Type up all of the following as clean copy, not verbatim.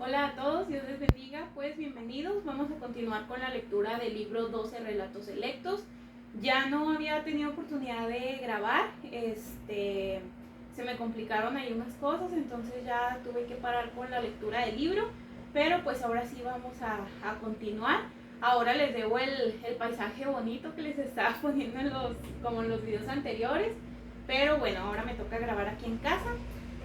Hola a todos, Dios les bendiga, pues bienvenidos. Vamos a continuar con la lectura del libro 12 Relatos Selectos. Ya no había tenido oportunidad de grabar, se me complicaron ahí unas cosas, entonces ya tuve que parar con la lectura del libro, pero pues ahora sí vamos a continuar. Ahora les debo el paisaje bonito que les estaba poniendo como en los videos anteriores, pero bueno, ahora me toca grabar aquí en casa.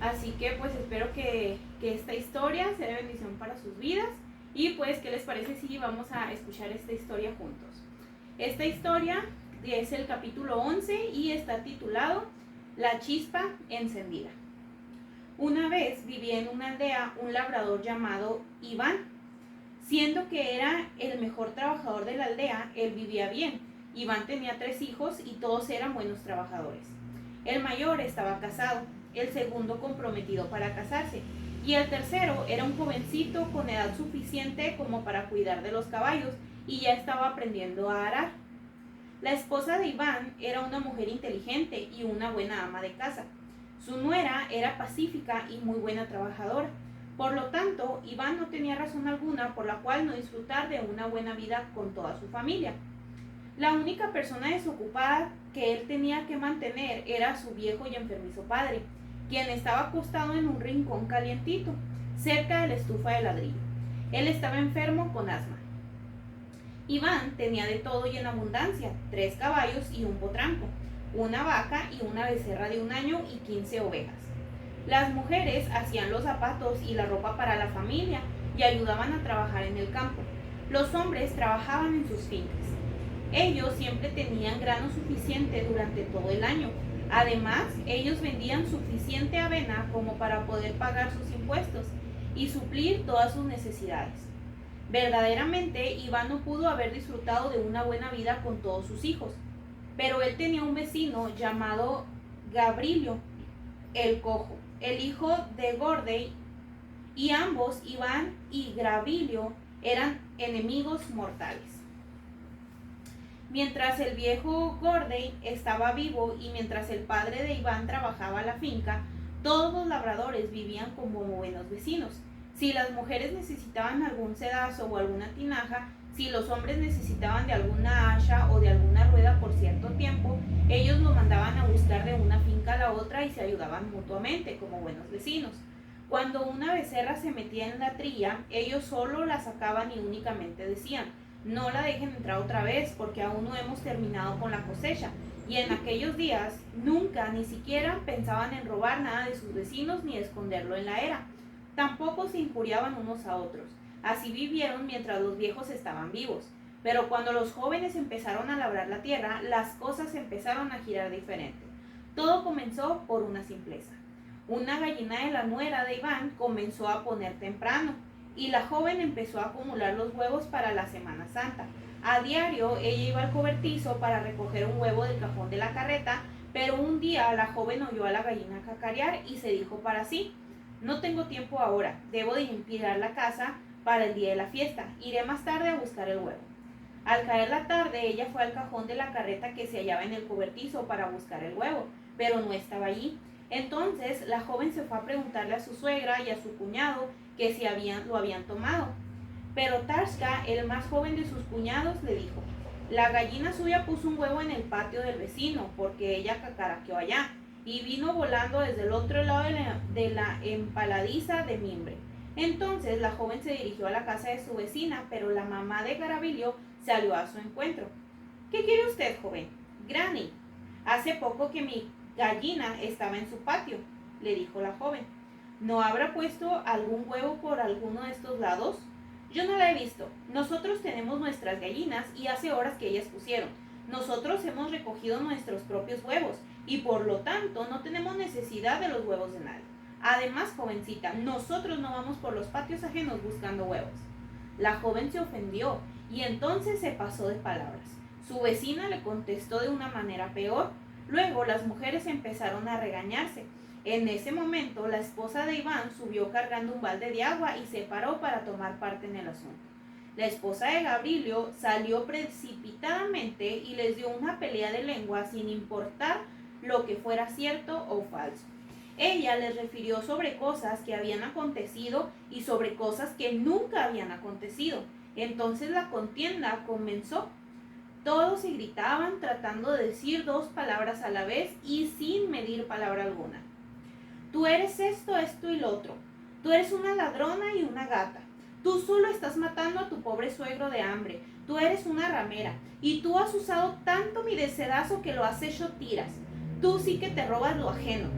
Así que pues espero que esta historia sea de bendición para sus vidas. Y pues, ¿qué les parece si vamos a escuchar esta historia juntos? Esta historia es el capítulo 11 y está titulado La chispa encendida. Una vez vivía en una aldea un labrador llamado Iván. Siendo que era el mejor trabajador de la aldea, él vivía bien. Iván tenía 3 hijos y todos eran buenos trabajadores. El mayor estaba casado, el segundo comprometido para casarse, y el tercero era un jovencito con edad suficiente como para cuidar de los caballos y ya estaba aprendiendo a arar. La esposa de Iván era una mujer inteligente y una buena ama de casa. Su nuera era pacífica y muy buena trabajadora. Por lo tanto, Iván no tenía razón alguna por la cual no disfrutar de una buena vida con toda su familia. La única persona desocupada que él tenía que mantener era su viejo y enfermizo padre, quien estaba acostado en un rincón calientito, cerca de la estufa de ladrillo. Él estaba enfermo con asma. Iván tenía de todo y en abundancia: 3 caballos y un potranco, una vaca y una becerra de 1 año y 15 ovejas. Las mujeres hacían los zapatos y la ropa para la familia y ayudaban a trabajar en el campo. Los hombres trabajaban en sus fincas. Ellos siempre tenían grano suficiente durante todo el año. Además, ellos vendían suficiente avena como para poder pagar sus impuestos y suplir todas sus necesidades. Verdaderamente, Iván no pudo haber disfrutado de una buena vida con todos sus hijos, pero él tenía un vecino llamado Gabrilio, el cojo, el hijo de Gordey, y ambos, Iván y Gabrilio, eran enemigos mortales. Mientras el viejo Gordey estaba vivo y mientras el padre de Iván trabajaba la finca, todos los labradores vivían como buenos vecinos. Si las mujeres necesitaban algún sedazo o alguna tinaja, si los hombres necesitaban de alguna hacha o de alguna rueda por cierto tiempo, ellos lo mandaban a buscar de una finca a la otra y se ayudaban mutuamente como buenos vecinos. Cuando una becerra se metía en la trilla, ellos solo la sacaban y únicamente decían: no la dejen entrar otra vez porque aún no hemos terminado con la cosecha. Y en aquellos días nunca ni siquiera pensaban en robar nada de sus vecinos ni esconderlo en la era. Tampoco se injuriaban unos a otros. Así vivieron mientras los viejos estaban vivos. Pero cuando los jóvenes empezaron a labrar la tierra, las cosas empezaron a girar diferente. Todo comenzó por una simpleza. Una gallina de la nuera de Iván comenzó a poner temprano y la joven empezó a acumular los huevos para la Semana Santa. A diario ella iba al cobertizo para recoger un huevo del cajón de la carreta, pero un día la joven oyó a la gallina cacarear y se dijo para sí: no tengo tiempo ahora, debo de limpiar la casa para el día de la fiesta, iré más tarde a buscar el huevo. Al caer la tarde ella fue al cajón de la carreta que se hallaba en el cobertizo para buscar el huevo, pero no estaba allí. Entonces la joven se fue a preguntarle a su suegra y a su cuñado que si lo habían tomado. Pero Tarska, el más joven de sus cuñados, le dijo: la gallina suya puso un huevo en el patio del vecino porque ella cacaraqueó allá y vino volando desde el otro lado de la empaladiza de mimbre. Entonces la joven se dirigió a la casa de su vecina, pero la mamá de Garabilio salió a su encuentro. ¿Qué quiere usted, joven? Granny, hace poco que mi gallina estaba en su patio, le dijo la joven. ¿No habrá puesto algún huevo por alguno de estos lados? Yo no la he visto. Nosotros tenemos nuestras gallinas y hace horas que ellas pusieron. Nosotros hemos recogido nuestros propios huevos y por lo tanto no tenemos necesidad de los huevos de nadie. Además, jovencita, nosotros no vamos por los patios ajenos buscando huevos. La joven se ofendió y entonces se pasó de palabras. Su vecina le contestó de una manera peor. Luego las mujeres empezaron a regañarse. En ese momento, la esposa de Iván subió cargando un balde de agua y se paró para tomar parte en el asunto. La esposa de Gabrilio salió precipitadamente y les dio una pelea de lengua sin importar lo que fuera cierto o falso. Ella les refirió sobre cosas que habían acontecido y sobre cosas que nunca habían acontecido. Entonces la contienda comenzó. Todos se gritaban tratando de decir dos palabras a la vez y sin medir palabra alguna. Tú eres esto, esto y lo otro. Tú eres una ladrona y una gata. Tú solo estás matando a tu pobre suegro de hambre. Tú eres una ramera. Y tú has usado tanto mi desedazo que lo has hecho tiras. Tú sí que te robas lo ajeno.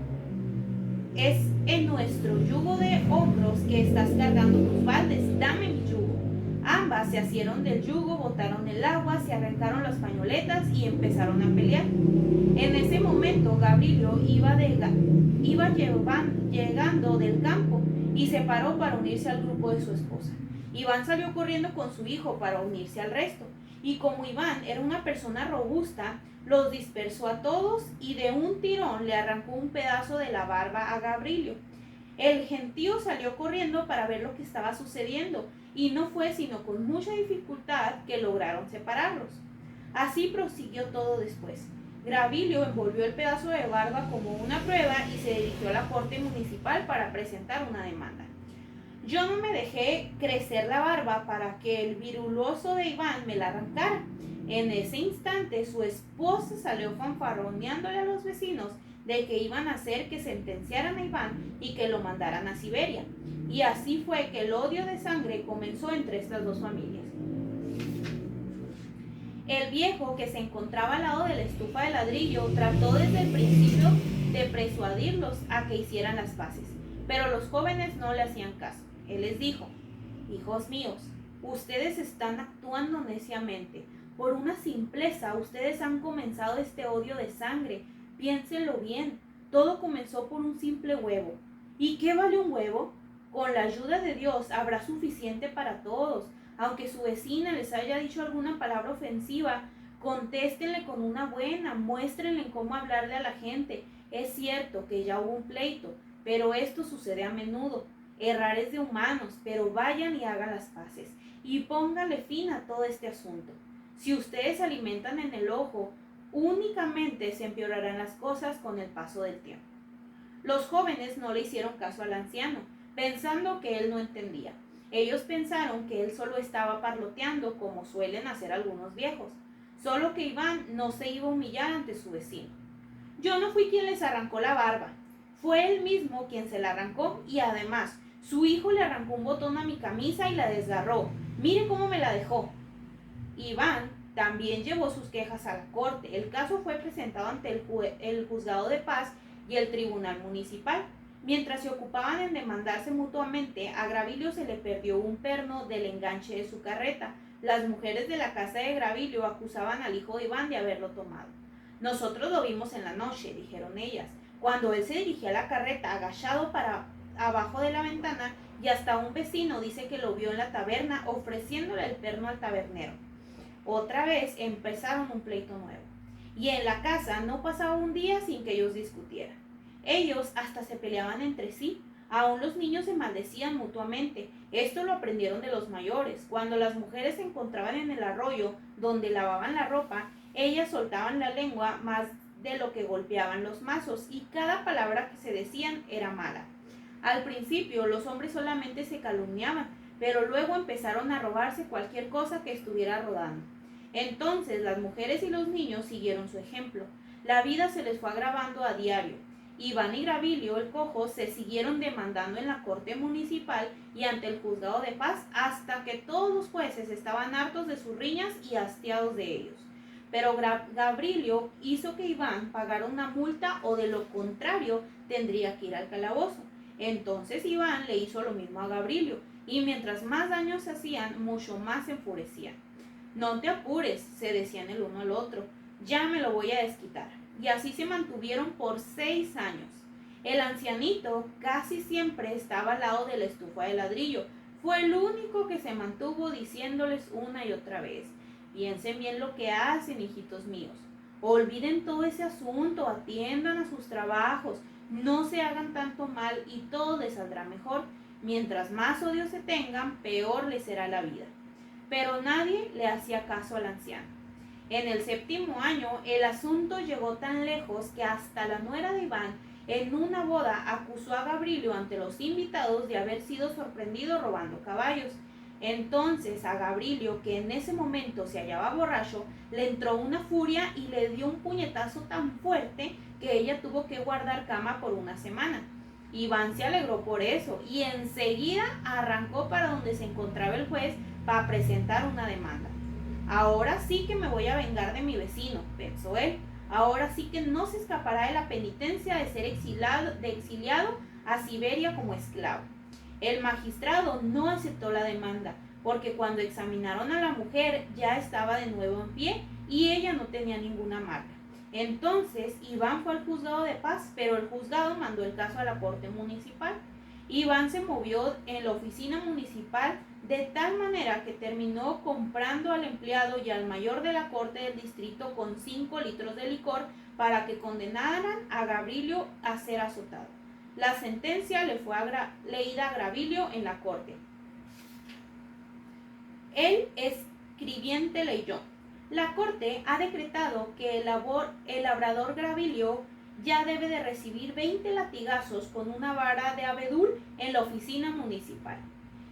Es en nuestro yugo de hombros que estás cargando tus baldes. Dame mi yugo. Ambas se asieron del yugo, botaron el agua, se arrancaron las pañoletas y empezaron a pelear. En ese momento Gabrielio iba llegando del campo y se paró para unirse al grupo de su esposa. Iván salió corriendo con su hijo para unirse al resto. Y como Iván era una persona robusta, los dispersó a todos y de un tirón le arrancó un pedazo de la barba a Gabrielio. El gentío salió corriendo para ver lo que estaba sucediendo y no fue sino con mucha dificultad que lograron separarlos. Así prosiguió todo después. Gabrielio envolvió el pedazo de barba como una prueba y se dirigió a la corte municipal para presentar una demanda. Yo no me dejé crecer la barba para que el viruloso de Iván me la arrancara. En ese instante su esposa salió fanfarroneándole a los vecinos de que iban a hacer que sentenciaran a Iván y que lo mandaran a Siberia. Y así fue que el odio de sangre comenzó entre estas dos familias. El viejo, que se encontraba al lado de la estufa de ladrillo, trató desde el principio de persuadirlos a que hicieran las paces, pero los jóvenes no le hacían caso. Él les dijo: hijos míos, ustedes están actuando neciamente. Por una simpleza ustedes han comenzado este odio de sangre. Piénsenlo bien, todo comenzó por un simple huevo. ¿Y qué vale un huevo? Con la ayuda de Dios habrá suficiente para todos. Aunque su vecina les haya dicho alguna palabra ofensiva, contéstenle con una buena, muéstrenle cómo hablarle a la gente. Es cierto que ya hubo un pleito, pero esto sucede a menudo. Errar es de humanos, pero vayan y hagan las paces y pónganle fin a todo este asunto. Si ustedes se alimentan en el ojo, únicamente se empeorarán las cosas con el paso del tiempo. Los jóvenes no le hicieron caso al anciano, pensando que él no entendía. Ellos pensaron que él solo estaba parloteando como suelen hacer algunos viejos, solo que Iván no se iba a humillar ante su vecino. Yo no fui quien les arrancó la barba, fue él mismo quien se la arrancó y además su hijo le arrancó un botón a mi camisa y la desgarró. Mire cómo me la dejó. Iván también llevó sus quejas a la corte. El caso fue presentado ante el juzgado de paz y el tribunal municipal. Mientras se ocupaban en demandarse mutuamente, a Gabrielio se le perdió un perno del enganche de su carreta. Las mujeres de la casa de Gabrielio acusaban al hijo de Iván de haberlo tomado. Nosotros lo vimos en la noche, dijeron ellas, cuando él se dirigía a la carreta agachado para abajo de la ventana, y hasta un vecino dice que lo vio en la taberna ofreciéndole el perno al tabernero. Otra vez empezaron un pleito nuevo, y en la casa no pasaba un día sin que ellos discutieran. Ellos hasta se peleaban entre sí, aún los niños se maldecían mutuamente. Esto lo aprendieron de los mayores. Cuando las mujeres se encontraban en el arroyo donde lavaban la ropa, ellas soltaban la lengua más de lo que golpeaban los mazos, y cada palabra que se decían era mala. Al principio los hombres solamente se calumniaban, pero luego empezaron a robarse cualquier cosa que estuviera rodando. Entonces las mujeres y los niños siguieron su ejemplo. La vida se les fue agravando a diario. Iván y Gabrielio, el cojo, se siguieron demandando en la corte municipal y ante el juzgado de paz hasta que todos los jueces estaban hartos de sus riñas y hastiados de ellos. Pero Gabrielio hizo que Iván pagara una multa o de lo contrario tendría que ir al calabozo. Entonces Iván le hizo lo mismo a Gabrielio y mientras más daños se hacían, mucho más se enfurecían. No te apures, se decían el uno al otro, ya me lo voy a desquitar. Y así se mantuvieron por 6 años. El ancianito casi siempre estaba al lado de la estufa de ladrillo. Fue el único que se mantuvo diciéndoles una y otra vez: piensen bien lo que hacen, hijitos míos. Olviden todo ese asunto, atiendan a sus trabajos, no se hagan tanto mal y todo les saldrá mejor. Mientras más odio se tengan, peor les será la vida. Pero nadie le hacía caso al anciano. En el 7º año, el asunto llegó tan lejos que hasta la nuera de Iván en una boda acusó a Gabrilio ante los invitados de haber sido sorprendido robando caballos. Entonces a Gabrilio, que en ese momento se hallaba borracho, le entró una furia y le dio un puñetazo tan fuerte que ella tuvo que guardar cama por una semana. Iván se alegró por eso y enseguida arrancó para donde se encontraba el juez para presentar una demanda. Ahora sí que me voy a vengar de mi vecino, pensó él. Ahora sí que no se escapará de la penitencia de ser exiliado a Siberia como esclavo. El magistrado no aceptó la demanda, porque cuando examinaron a la mujer ya estaba de nuevo en pie y ella no tenía ninguna marca. Entonces Iván fue al juzgado de paz, pero el juzgado mandó el caso a la corte municipal. Iván se movió en la oficina municipal de tal manera que terminó comprando al empleado y al mayor de la corte del distrito con 5 litros de licor para que condenaran a Gabrilio a ser azotado. La sentencia le fue leída a Gabrilio en la corte. El escribiente leyó: la corte ha decretado que el labrador Gabrilio ya debe de recibir 20 latigazos con una vara de abedul en la oficina municipal.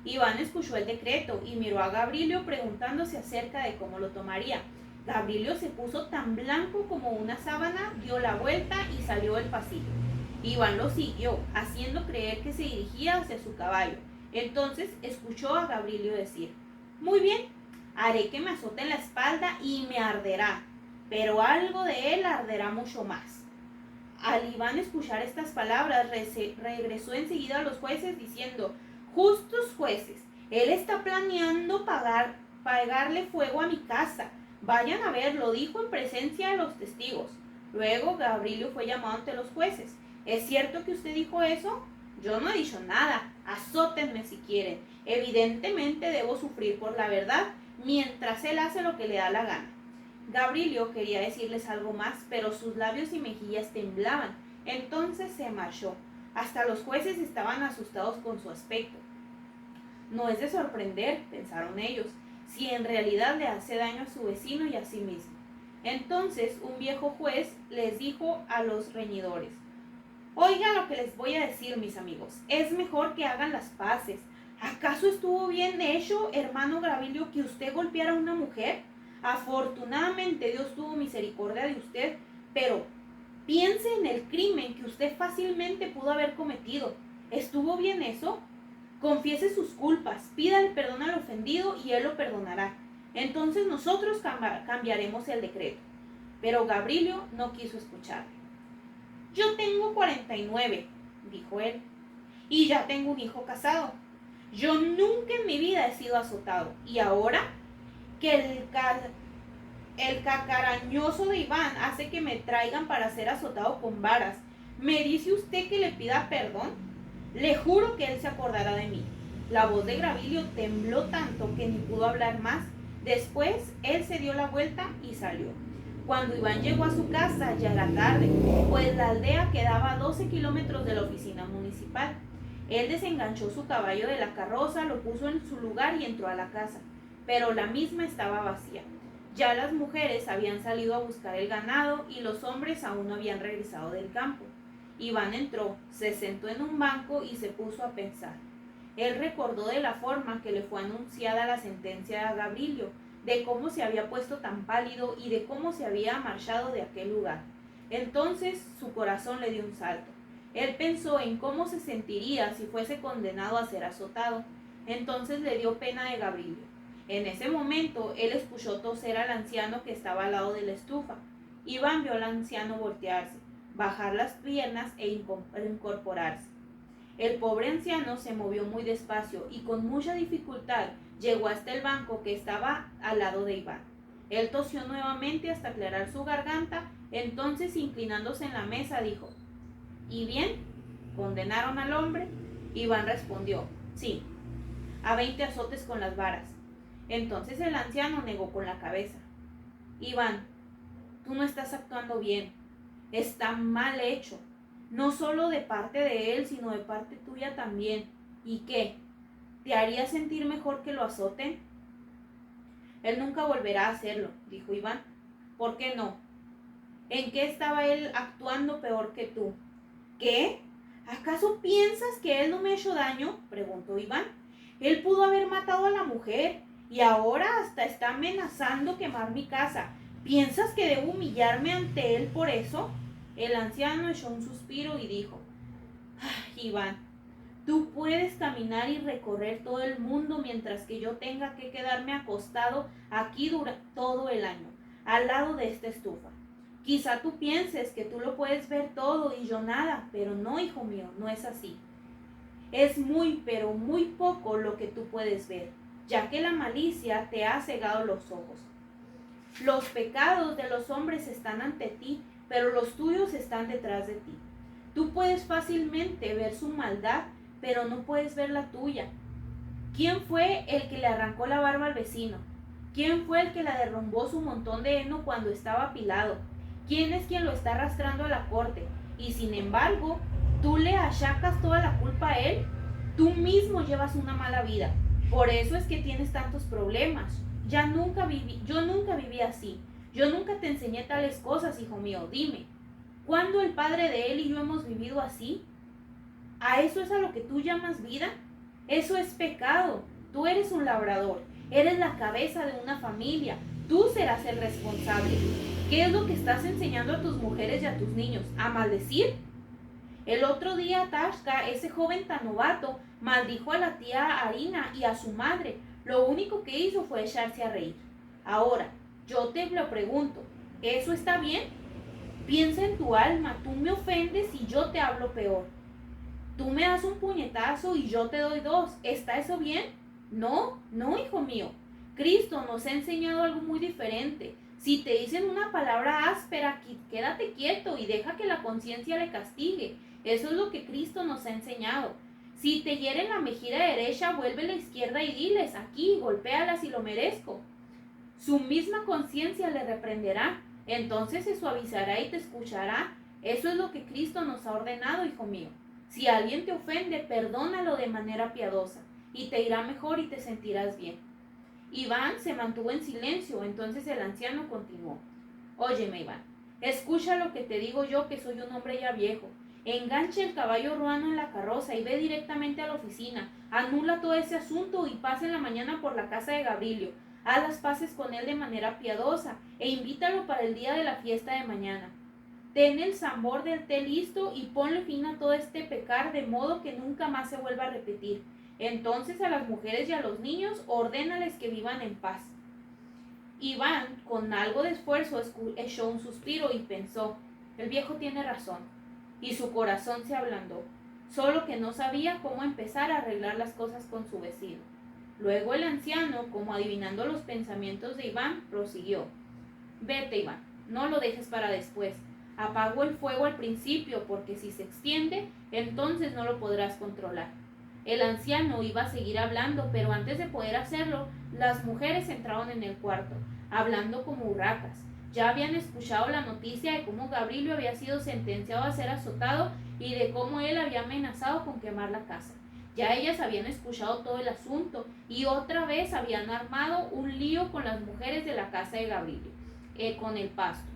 Iván escuchó el decreto y miró a Gabrilio preguntándose acerca de cómo lo tomaría. Gabrilio se puso tan blanco como una sábana, dio la vuelta y salió del pasillo. Iván lo siguió, haciendo creer que se dirigía hacia su caballo. Entonces escuchó a Gabrilio decir: muy bien, haré que me azote en la espalda y me arderá, pero algo de él arderá mucho más. Al Iván escuchar estas palabras, regresó enseguida a los jueces diciendo: justos jueces, él está planeando pagarle fuego a mi casa. Vayan a verlo, dijo en presencia de los testigos. Luego Gabrilio fue llamado ante los jueces. ¿Es cierto que usted dijo eso? Yo no he dicho nada. Azótenme si quieren. Evidentemente debo sufrir por la verdad, mientras él hace lo que le da la gana. Gabrilio quería decirles algo más, pero sus labios y mejillas temblaban. Entonces se marchó. Hasta los jueces estaban asustados con su aspecto. No es de sorprender, pensaron ellos, si en realidad le hace daño a su vecino y a sí mismo. Entonces un viejo juez les dijo a los reñidores: oigan lo que les voy a decir, mis amigos, es mejor que hagan las paces. ¿Acaso estuvo bien hecho, hermano Gabrilio, que usted golpeara a una mujer? Afortunadamente Dios tuvo misericordia de usted, pero piense en el crimen que usted fácilmente pudo haber cometido. ¿Estuvo bien eso? Confiese sus culpas, pida el perdón al ofendido y él lo perdonará. Entonces nosotros cambiaremos el decreto. Pero Gabrilio no quiso escucharle. Yo tengo 49, dijo él, y ya tengo un hijo casado. Yo nunca en mi vida he sido azotado, y ahora que el cacarañoso de Iván hace que me traigan para ser azotado con varas, ¿me dice usted que le pida perdón? Le juro que él se acordará de mí. La voz de Gabrilio tembló tanto que ni pudo hablar más. Después él se dio la vuelta y salió. Cuando Iván llegó a su casa ya era tarde, pues la aldea quedaba a 12 kilómetros de la oficina municipal. Él desenganchó su caballo de la carroza, lo puso en su lugar y entró a la casa, pero la misma estaba vacía. Ya las mujeres habían salido a buscar el ganado y los hombres aún no habían regresado del campo. Iván entró, se sentó en un banco y se puso a pensar. Él recordó de la forma que le fue anunciada la sentencia a Gabrilio, de cómo se había puesto tan pálido y de cómo se había marchado de aquel lugar. Entonces su corazón le dio un salto. Él pensó en cómo se sentiría si fuese condenado a ser azotado. Entonces le dio pena de Gabrilio. En ese momento él escuchó toser al anciano que estaba al lado de la estufa. Iván vio al anciano voltearse, bajar las piernas e incorporarse. El pobre anciano se movió muy despacio y con mucha dificultad llegó hasta el banco que estaba al lado de Iván. Él tosió nuevamente hasta aclarar su garganta, entonces inclinándose en la mesa dijo: ¿Y bien? ¿Condenaron al hombre? Iván respondió: sí, a 20 azotes con las varas. Entonces el anciano negó con la cabeza. Iván, tú no estás actuando bien. Está mal hecho. No solo de parte de él, sino de parte tuya también. ¿Y qué? ¿Te haría sentir mejor que lo azoten? Él nunca volverá a hacerlo, dijo Iván. ¿Por qué no? ¿En qué estaba él actuando peor que tú? ¿Qué? ¿Acaso piensas que él no me ha hecho daño?, preguntó Iván. Él pudo haber matado a la mujer y ahora hasta está amenazando quemar mi casa. ¿Piensas que debo humillarme ante él por eso? El anciano echó un suspiro y dijo: Iván, tú puedes caminar y recorrer todo el mundo mientras que yo tenga que quedarme acostado aquí todo el año, al lado de esta estufa. Quizá tú pienses que tú lo puedes ver todo y yo nada, pero no, hijo mío, no es así. Es muy, pero muy poco lo que tú puedes ver, ya que la malicia te ha cegado los ojos. Los pecados de los hombres están ante ti, pero los tuyos están detrás de ti. Tú puedes fácilmente ver su maldad, pero no puedes ver la tuya. ¿Quién fue el que le arrancó la barba al vecino? ¿Quién fue el que le derrumbó su montón de heno cuando estaba apilado? ¿Quién es quien lo está arrastrando a la corte? Y sin embargo, tú le achacas toda la culpa a él. Tú mismo llevas una mala vida. Por eso es que tienes tantos problemas. Yo nunca viví así. Yo nunca te enseñé tales cosas, hijo mío. Dime, ¿cuándo el padre de él y yo hemos vivido así? ¿A eso es a lo que tú llamas vida? Eso es pecado. Tú eres un labrador. Eres la cabeza de una familia. Tú serás el responsable. ¿Qué es lo que estás enseñando a tus mujeres y a tus niños? ¿A maldecir? El otro día Tashka, ese joven tan novato, maldijo a la tía Harina y a su madre. Lo único que hizo fue echarse a reír. Ahora, yo te lo pregunto, ¿eso está bien? Piensa en tu alma, tú me ofendes y yo te hablo peor. Tú me das un puñetazo y yo te doy dos. ¿Está eso bien? No, no, hijo mío. Cristo nos ha enseñado algo muy diferente. Si te dicen una palabra áspera, quédate quieto y deja que la conciencia le castigue. Eso es lo que Cristo nos ha enseñado. Si te hieren la mejilla derecha, vuelve a la izquierda y diles: aquí, golpéala si lo merezco. Su misma conciencia le reprenderá. Entonces se suavizará y te escuchará. Eso es lo que Cristo nos ha ordenado, hijo mío. Si alguien te ofende, perdónalo de manera piadosa, y te irá mejor y te sentirás bien. Iván se mantuvo en silencio. Entonces el anciano continuó: óyeme, Iván, escucha lo que te digo yo, que soy un hombre ya viejo. Engancha el caballo ruano en la carroza y ve directamente a la oficina. Anula todo ese asunto y pasa en la mañana por la casa de Gabrilio. Haz las paces con él de manera piadosa e invítalo para el día de la fiesta de mañana. Ten el tambor del té listo y ponle fin a todo este pecar, de modo que nunca más se vuelva a repetir. Entonces a las mujeres y a los niños ordénales que vivan en paz. Iván, con algo de esfuerzo, echó un suspiro y pensó: el viejo tiene razón. Y su corazón se ablandó, solo que no sabía cómo empezar a arreglar las cosas con su vecino. Luego el anciano, como adivinando los pensamientos de Iván, prosiguió: vete, Iván, no lo dejes para después. Apago el fuego al principio, porque si se extiende, entonces no lo podrás controlar. El anciano iba a seguir hablando, pero antes de poder hacerlo, las mujeres entraron en el cuarto, hablando como urracas. Ya habían escuchado la noticia de cómo Gabrilio había sido sentenciado a ser azotado y de cómo él había amenazado con quemar la casa. Ya ellas habían escuchado todo el asunto y otra vez habían armado un lío con las mujeres de la casa de Gabrilio, con el pasto.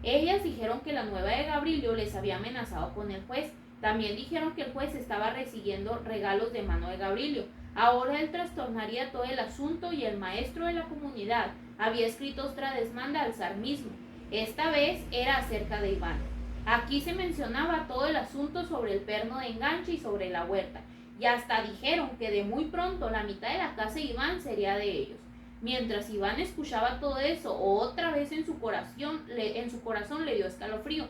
Ellas dijeron que la nueva de Gabrilio les había amenazado con el juez. También dijeron que el juez estaba recibiendo regalos de mano de Gabrilio. Ahora él trastornaría todo el asunto y el maestro de la comunidad había escrito otra demanda al zar mismo. Esta vez era acerca de Iván. Aquí se mencionaba todo el asunto sobre el perno de enganche y sobre la huerta. Y hasta dijeron que de muy pronto la mitad de la casa de Iván sería de ellos. Mientras Iván escuchaba todo eso, otra vez en su corazón le dio escalofrío.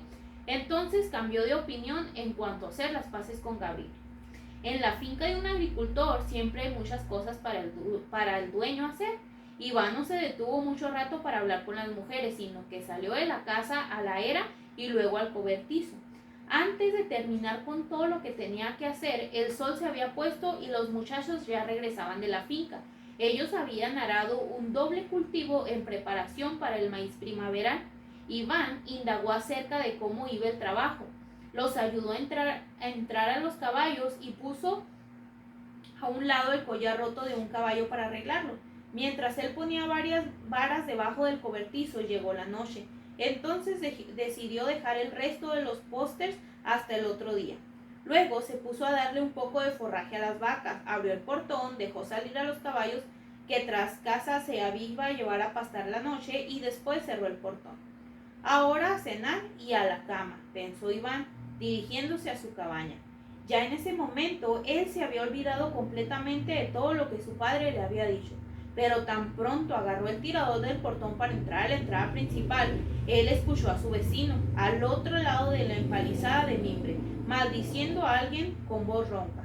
Entonces cambió de opinión en cuanto a hacer las paces con Gabriel. En la finca de un agricultor siempre hay muchas cosas para el dueño hacer. Iván no se detuvo mucho rato para hablar con las mujeres, sino que salió de la casa a la era y luego al cobertizo. Antes de terminar con todo lo que tenía que hacer, el sol se había puesto y los muchachos ya regresaban de la finca. Ellos habían arado un doble cultivo en preparación para el maíz primaveral. Iván indagó acerca de cómo iba el trabajo. Los ayudó a entrar a los caballos y puso a un lado el collar roto de un caballo para arreglarlo. Mientras él ponía varias varas debajo del cobertizo, llegó la noche. Entonces decidió dejar el resto de los pósters hasta el otro día. Luego se puso a darle un poco de forraje a las vacas, abrió el portón, dejó salir a los caballos que tras casa se iba a llevar a pastar la noche y después cerró el portón. Ahora a cenar y a la cama, pensó Iván, dirigiéndose a su cabaña. Ya en ese momento él se había olvidado completamente de todo lo que su padre le había dicho, pero tan pronto agarró el tirador del portón para entrar a la entrada principal, él escuchó a su vecino, al otro lado de la empalizada de mimbre, maldiciendo a alguien con voz ronca.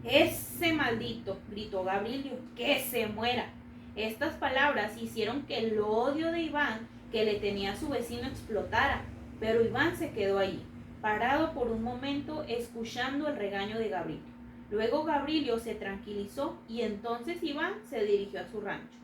«¡Ese maldito!», gritó Gabrielio, «¡que se muera!». Estas palabras hicieron que el odio de Iván que le tenía a su vecino explotara, pero Iván se quedó allí, parado por un momento escuchando el regaño de Gabrielio. Luego Gabrielio se tranquilizó y entonces Iván se dirigió a su rancho.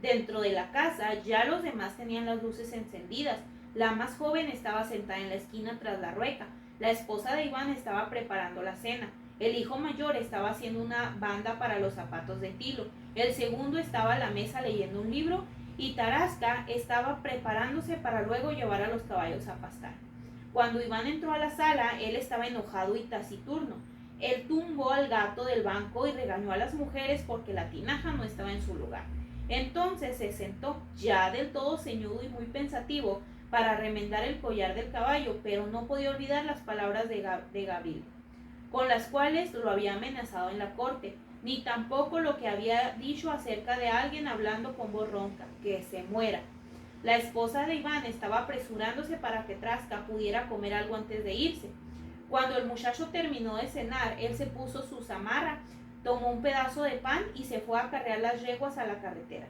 Dentro de la casa ya los demás tenían las luces encendidas. La más joven estaba sentada en la esquina tras la rueca. La esposa de Iván estaba preparando la cena. El hijo mayor estaba haciendo una banda para los zapatos de Tilo. El segundo estaba a la mesa leyendo un libro y Tarasca estaba preparándose para luego llevar a los caballos a pastar. Cuando Iván entró a la sala, él estaba enojado y taciturno. Él tumbó al gato del banco y regañó a las mujeres porque la tinaja no estaba en su lugar. Entonces se sentó, ya del todo ceñudo y muy pensativo, para remendar el collar del caballo, pero no podía olvidar las palabras de Gabriel, con las cuales lo había amenazado en la corte, ni tampoco lo que había dicho acerca de alguien hablando con voz ronca, que se muera. La esposa de Iván estaba apresurándose para que Trasca pudiera comer algo antes de irse. Cuando el muchacho terminó de cenar, él se puso su zamarra, tomó un pedazo de pan y se fue a acarrear las yeguas a la carretera.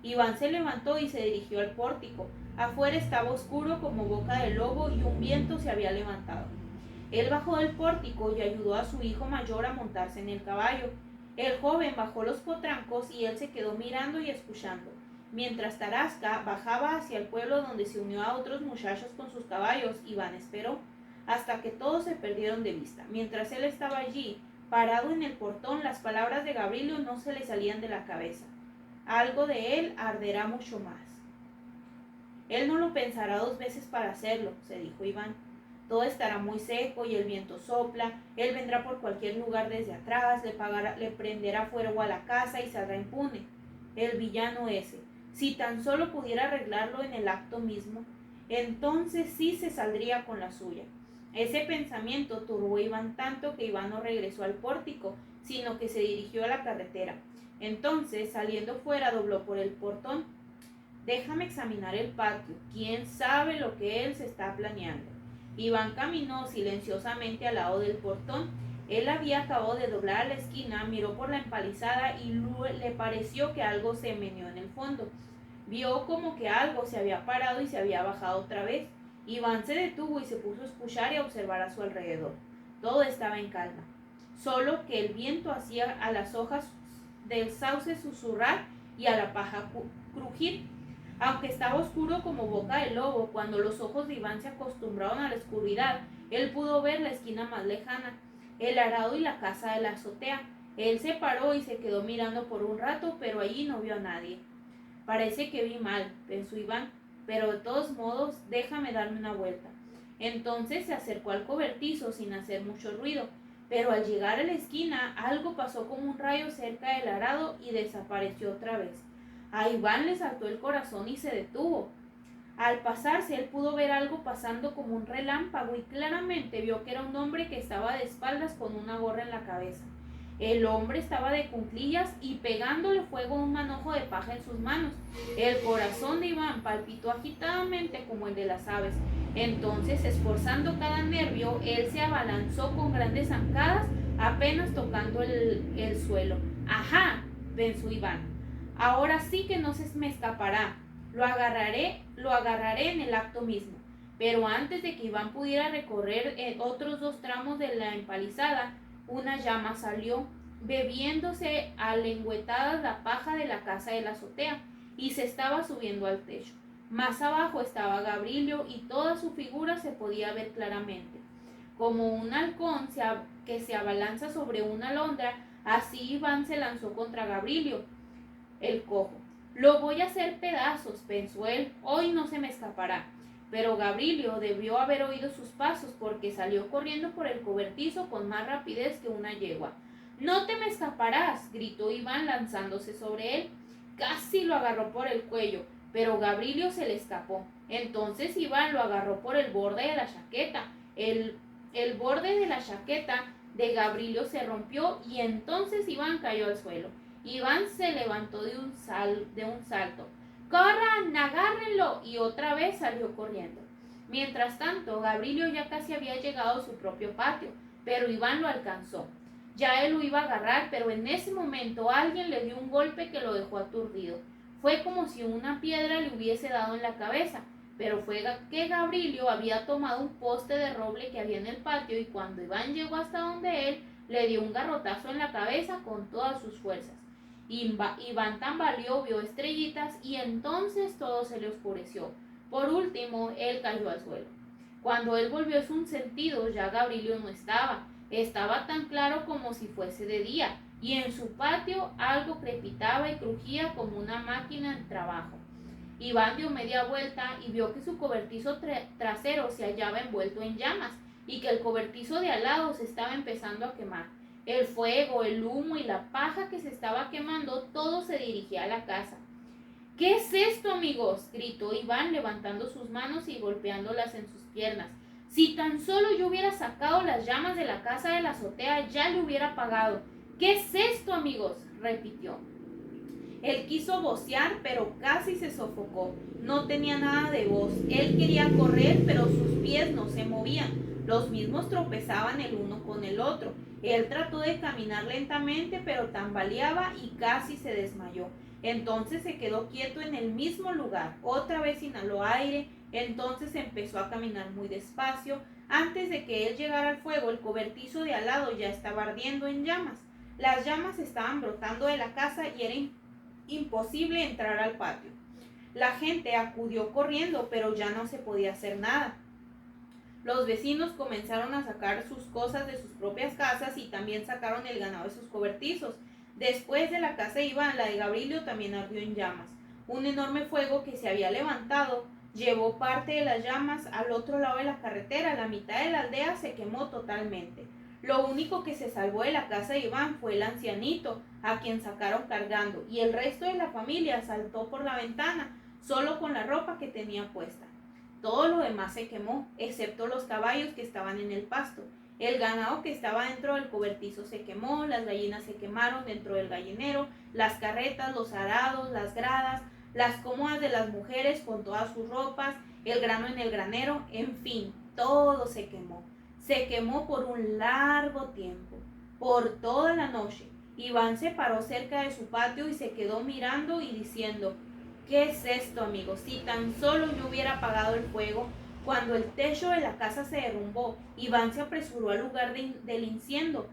Iván se levantó y se dirigió al pórtico. Afuera estaba oscuro como boca de lobo y un viento se había levantado. Él bajó del pórtico y ayudó a su hijo mayor a montarse en el caballo. El joven bajó los potrancos y él se quedó mirando y escuchando. Mientras Tarasca bajaba hacia el pueblo donde se unió a otros muchachos con sus caballos, Iván esperó hasta que todos se perdieron de vista. Mientras él estaba allí, parado en el portón, las palabras de Gabrielio no se le salían de la cabeza. Algo de él arderá mucho más. Él no lo pensará dos veces para hacerlo, se dijo Iván. Todo estará muy seco y el viento sopla. Él vendrá por cualquier lugar desde atrás, le prenderá fuego a la casa y saldrá impune. El villano ese. Si tan solo pudiera arreglarlo en el acto mismo, entonces sí se saldría con la suya. Ese pensamiento turbó a Iván tanto que Iván no regresó al pórtico, sino que se dirigió a la carretera. Entonces, saliendo fuera, dobló por el portón. «Déjame examinar el patio. ¿Quién sabe lo que él se está planeando?». Iván caminó silenciosamente al lado del portón. Él había acabado de doblar a la esquina, miró por la empalizada y le pareció que algo se meneó en el fondo. Vio como que algo se había parado y se había bajado otra vez. Iván se detuvo y se puso a escuchar y a observar a su alrededor. Todo estaba en calma, solo que el viento hacía a las hojas del sauce susurrar y a la paja crujir. Aunque estaba oscuro como boca de lobo, cuando los ojos de Iván se acostumbraron a la oscuridad, él pudo ver la esquina más lejana, el arado y la casa de la azotea. Él se paró y se quedó mirando por un rato, pero allí no vio a nadie. «Parece que vi mal», pensó Iván, «pero de todos modos déjame darme una vuelta». Entonces se acercó al cobertizo sin hacer mucho ruido, pero al llegar a la esquina algo pasó como un rayo cerca del arado y desapareció otra vez. A Iván le saltó el corazón y se detuvo. Al pasarse, él pudo ver algo pasando como un relámpago y claramente vio que era un hombre que estaba de espaldas con una gorra en la cabeza. El hombre estaba de cuclillas y pegándole fuego a un manojo de paja en sus manos. El corazón de Iván palpitó agitadamente como el de las aves. Entonces, esforzando cada nervio, él se abalanzó con grandes zancadas, apenas tocando el suelo. «¡Ajá!», pensó Iván. «Ahora sí que no se me escapará. Lo agarraré en el acto mismo». Pero antes de que Iván pudiera recorrer otros 2 tramos de la empalizada, una llama salió, bebiéndose a lengüetadas la paja de la casa de la azotea, y se estaba subiendo al techo. Más abajo estaba Gabrielio y toda su figura se podía ver claramente. Como un halcón que se abalanza sobre una alondra, así Iván se lanzó contra Gabrielio, el cojo. Lo voy a hacer pedazos, pensó él, hoy no se me escapará. Pero Gabrilio debió haber oído sus pasos porque salió corriendo por el cobertizo con más rapidez que una yegua. No te me escaparás, gritó Iván lanzándose sobre él. Casi lo agarró por el cuello, pero Gabrilio se le escapó. Entonces Iván lo agarró por el borde de la chaqueta. El borde de la chaqueta de Gabrilio se rompió y entonces Iván cayó al suelo. Iván se levantó de un salto. ¡Corran! ¡Agárrenlo! Y otra vez salió corriendo. Mientras tanto, Gabrilio ya casi había llegado a su propio patio, pero Iván lo alcanzó. Ya él lo iba a agarrar, pero en ese momento alguien le dio un golpe que lo dejó aturdido. Fue como si una piedra le hubiese dado en la cabeza, pero fue que Gabrilio había tomado un poste de roble que había en el patio y cuando Iván llegó hasta donde él, le dio un garrotazo en la cabeza con todas sus fuerzas. Iván tambaleó, vio estrellitas y entonces todo se le oscureció. Por último, él cayó al suelo. Cuando él volvió sus sentidos, ya Gabrilio no estaba. Estaba tan claro como si fuese de día, y en su patio algo crepitaba y crujía como una máquina de trabajo. Iván dio media vuelta y vio que su cobertizo trasero se hallaba envuelto en llamas y que el cobertizo de al lado se estaba empezando a quemar. El fuego, el humo y la paja que se estaba quemando, todo se dirigía a la casa. ¿Qué es esto, amigos?, gritó Iván levantando sus manos y golpeándolas en sus piernas. Si tan solo yo hubiera sacado las llamas de la casa de la azotea, ya le hubiera apagado. ¿Qué es esto, amigos?, repitió. Él quiso vocear, pero casi se sofocó. No tenía nada de voz. Él quería correr, pero sus pies no se movían. Los mismos tropezaban el uno con el otro. Él trató de caminar lentamente, pero tambaleaba y casi se desmayó. Entonces se quedó quieto en el mismo lugar. Otra vez inhaló aire. Entonces empezó a caminar muy despacio. Antes de que él llegara al fuego, el cobertizo de al lado ya estaba ardiendo en llamas. Las llamas estaban brotando de la casa y era imposible entrar al patio. La gente acudió corriendo, pero ya no se podía hacer nada. Los vecinos comenzaron a sacar sus cosas de sus propias casas y también sacaron el ganado de sus cobertizos. Después de la casa de Iván, la de Gabrilio también ardió en llamas. Un enorme fuego que se había levantado llevó parte de las llamas al otro lado de la carretera. La mitad de la aldea se quemó totalmente. Lo único que se salvó de la casa de Iván fue el ancianito, a quien sacaron cargando, y el resto de la familia saltó por la ventana, solo con la ropa que tenía puesta. Todo lo demás se quemó, excepto los caballos que estaban en el pasto. El ganado que estaba dentro del cobertizo se quemó, las gallinas se quemaron dentro del gallinero, las carretas, los arados, las gradas, las cómodas de las mujeres con todas sus ropas, el grano en el granero, en fin, todo se quemó. Se quemó por un largo tiempo, por toda la noche. Iván se paró cerca de su patio y se quedó mirando y diciendo: ¿qué es esto, amigos? Si tan solo yo hubiera apagado el fuego. Cuando el techo de la casa se derrumbó, Iván se apresuró al lugar del incendio.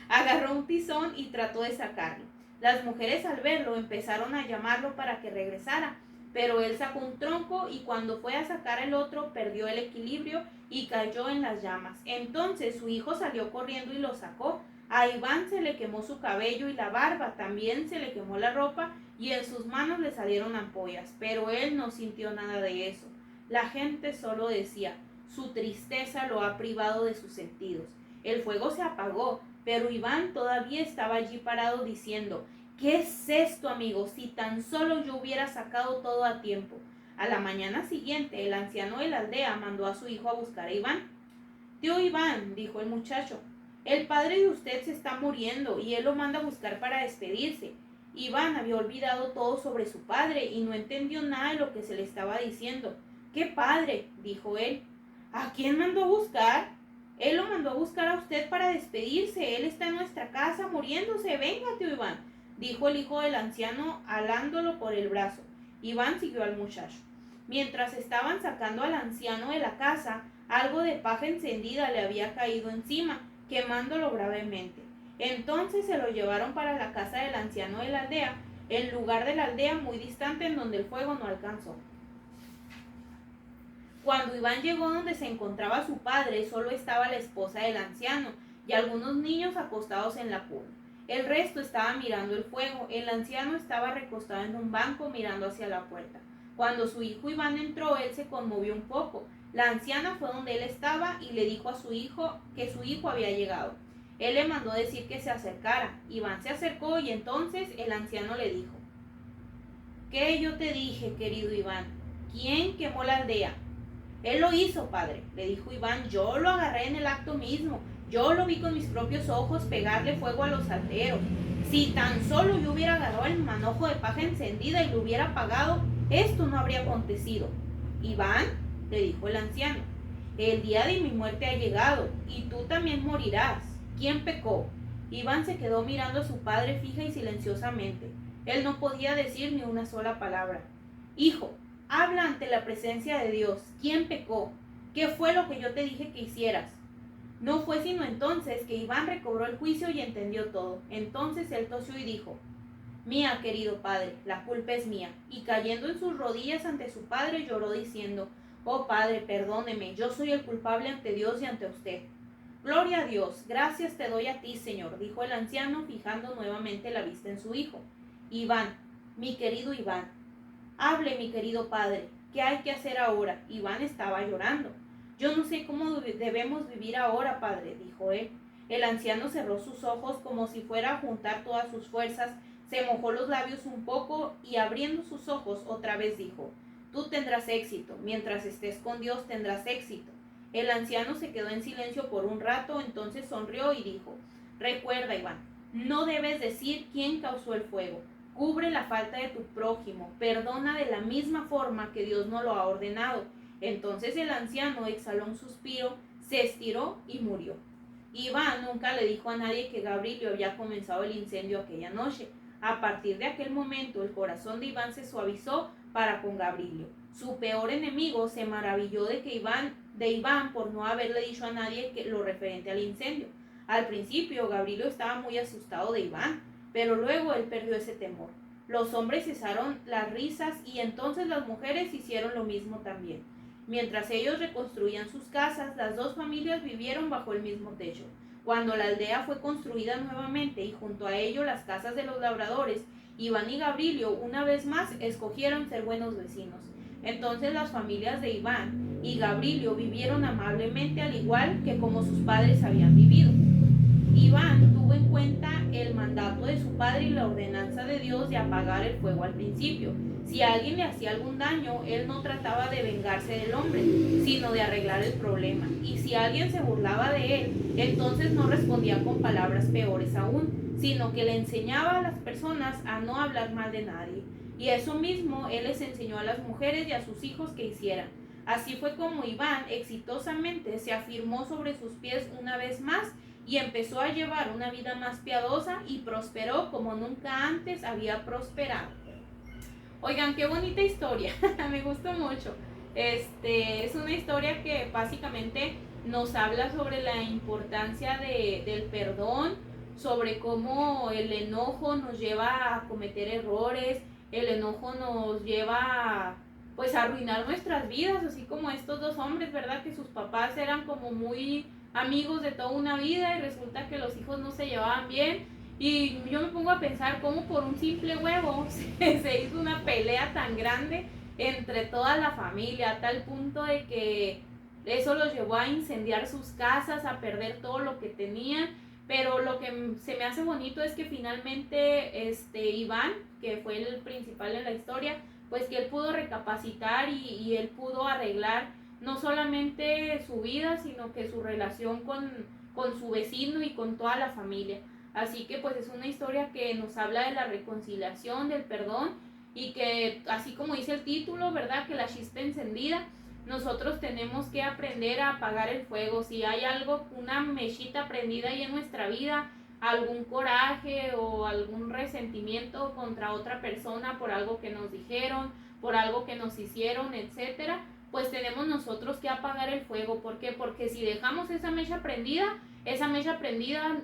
Agarró un tizón y trató de sacarlo. Las mujeres al verlo empezaron a llamarlo para que regresara, pero él sacó un tronco y cuando fue a sacar el otro perdió el equilibrio y cayó en las llamas. Entonces su hijo salió corriendo y lo sacó. A Iván se le quemó su cabello y la barba, también se le quemó la ropa y en sus manos le salieron ampollas, pero él no sintió nada de eso. La gente solo decía: su tristeza lo ha privado de sus sentidos. El fuego se apagó, pero Iván todavía estaba allí parado diciendo: ¿qué es esto, amigos? Si tan solo yo hubiera sacado todo a tiempo. A la mañana siguiente, el anciano de la aldea mandó a su hijo a buscar a Iván. Tío Iván, dijo el muchacho, el padre de usted se está muriendo y él lo manda a buscar para despedirse. Iván había olvidado todo sobre su padre y no entendió nada de lo que se le estaba diciendo. ¿Qué padre?, dijo él. ¿A quién mandó a buscar? Él lo mandó a buscar a usted para despedirse. Él está en nuestra casa muriéndose. Venga, tío Iván, dijo el hijo del anciano alándolo por el brazo. Iván siguió al muchacho. Mientras estaban sacando al anciano de la casa, algo de paja encendida le había caído encima, quemándolo gravemente. Entonces se lo llevaron para la casa del anciano de la aldea, el lugar de la aldea muy distante en donde el fuego no alcanzó. Cuando Iván llegó donde se encontraba su padre, solo estaba la esposa del anciano y algunos niños acostados en la cuna. El resto estaba mirando el fuego. El anciano estaba recostado en un banco mirando hacia la puerta. Cuando su hijo Iván entró, él se conmovió un poco. La anciana fue donde él estaba y le dijo a su hijo que su hijo había llegado. Él le mandó decir que se acercara. Iván se acercó y entonces el anciano le dijo: ¿Qué yo te dije, querido Iván? ¿Quién quemó la aldea? Él lo hizo, padre, le dijo Iván. Yo lo agarré en el acto mismo. Yo lo vi con mis propios ojos pegarle fuego a los alderos. Si tan solo yo hubiera agarrado el manojo de paja encendida y lo hubiera apagado, esto no habría acontecido. Iván, le dijo el anciano, el día de mi muerte ha llegado y tú también morirás. ¿Quién pecó? Iván se quedó mirando a su padre fija y silenciosamente. Él no podía decir ni una sola palabra. Hijo, habla ante la presencia de Dios. ¿Quién pecó? ¿Qué fue lo que yo te dije que hicieras? No fue sino entonces que Iván recobró el juicio y entendió todo. Entonces él tosió y dijo: Mía, querido padre, la culpa es mía. Y cayendo en sus rodillas ante su padre lloró diciendo: Oh padre, perdóneme, yo soy el culpable ante Dios y ante usted. Gloria a Dios, gracias te doy a ti, Señor, dijo el anciano, fijando nuevamente la vista en su hijo. Iván, mi querido Iván, hable, mi querido padre, ¿qué hay que hacer ahora? Iván estaba llorando. Yo no sé cómo debemos vivir ahora, padre, dijo él. El anciano cerró sus ojos como si fuera a juntar todas sus fuerzas, se mojó los labios un poco y abriendo sus ojos otra vez dijo: Tú tendrás éxito, mientras estés con Dios tendrás éxito. El anciano se quedó en silencio por un rato, entonces sonrió y dijo: Recuerda, Iván, no debes decir quién causó el fuego. Cubre la falta de tu prójimo, perdona de la misma forma que Dios nos lo ha ordenado. Entonces el anciano exhaló un suspiro, se estiró y murió. Iván nunca le dijo a nadie que Gabrielio había comenzado el incendio aquella noche. A partir de aquel momento el corazón de Iván se suavizó para con Gabrielio. Su peor enemigo se maravilló de Iván por no haberle dicho a nadie lo referente al incendio. Al principio Gabrielio estaba muy asustado de Iván, pero luego él perdió ese temor. Los hombres cesaron las risas y entonces las mujeres hicieron lo mismo también. Mientras ellos reconstruían sus casas, las dos familias vivieron bajo el mismo techo. Cuando la aldea fue construida nuevamente y junto a ello las casas de los labradores, Iván y Gabrielio una vez más escogieron ser buenos vecinos. Entonces las familias de Iván y Gabrielio vivieron amablemente al igual que como sus padres habían vivido. Iván tuvo en cuenta el mandato de su padre y la ordenanza de Dios de apagar el fuego al principio. Si a alguien le hacía algún daño, él no trataba de vengarse del hombre, sino de arreglar el problema. Y si alguien se burlaba de él, entonces no respondía con palabras peores aún, sino que le enseñaba a las personas a no hablar mal de nadie. Y eso mismo él les enseñó a las mujeres y a sus hijos que hicieran. Así fue como Iván exitosamente se afirmó sobre sus pies una vez más y empezó a llevar una vida más piadosa y prosperó como nunca antes había prosperado. Oigan, qué bonita historia, me gustó mucho. Es una historia que básicamente nos habla sobre la importancia del perdón, sobre cómo el enojo nos lleva a cometer errores, el enojo nos lleva a, pues, a arruinar nuestras vidas, así como estos dos hombres, ¿verdad? Que sus papás eran como muy amigos de toda una vida y resulta que los hijos no se llevaban bien. Y yo me pongo a pensar cómo por un simple huevo se hizo una pelea tan grande entre toda la familia, a tal punto de que eso los llevó a incendiar sus casas, a perder todo lo que tenían. Pero lo que se me hace bonito es que finalmente Iván, que fue el principal en la historia, pues que él pudo recapacitar y él pudo arreglar no solamente su vida, sino que su relación con su vecino y con toda la familia. Así que pues es una historia que nos habla de la reconciliación, del perdón y que así como dice el título, ¿verdad? Que la chispa encendida, nosotros tenemos que aprender a apagar el fuego. Si hay algo, una mechita prendida ahí en nuestra vida, algún coraje o algún resentimiento contra otra persona por algo que nos dijeron, por algo que nos hicieron, etcétera, pues tenemos nosotros que apagar el fuego. ¿Por qué? Porque si dejamos esa mecha prendida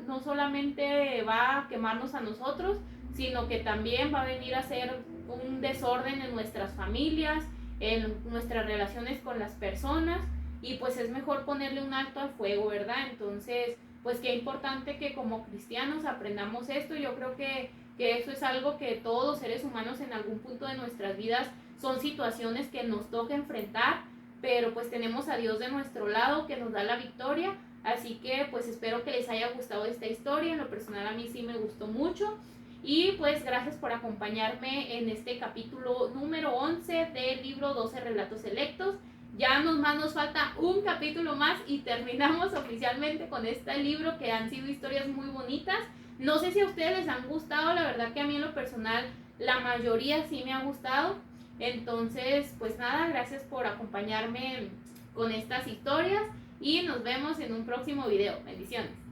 no solamente va a quemarnos a nosotros, sino que también va a venir a ser un desorden en nuestras familias, en nuestras relaciones con las personas, y pues es mejor ponerle un alto al fuego, ¿verdad? Entonces, pues qué importante que como cristianos aprendamos esto. Yo creo que eso es algo que todos los seres humanos en algún punto de nuestras vidas son situaciones que nos toca enfrentar, pero pues tenemos a Dios de nuestro lado que nos da la victoria. Así que pues espero que les haya gustado esta historia. En lo personal a mí sí me gustó mucho. Y pues gracias por acompañarme en este capítulo número 11 del libro 12 Relatos Selectos. Ya nos falta un capítulo más y terminamos oficialmente con este libro, que han sido historias muy bonitas. No sé si a ustedes les han gustado, la verdad que a mí en lo personal la mayoría sí me ha gustado. Entonces pues nada, gracias por acompañarme con estas historias y nos vemos en un próximo video. Bendiciones.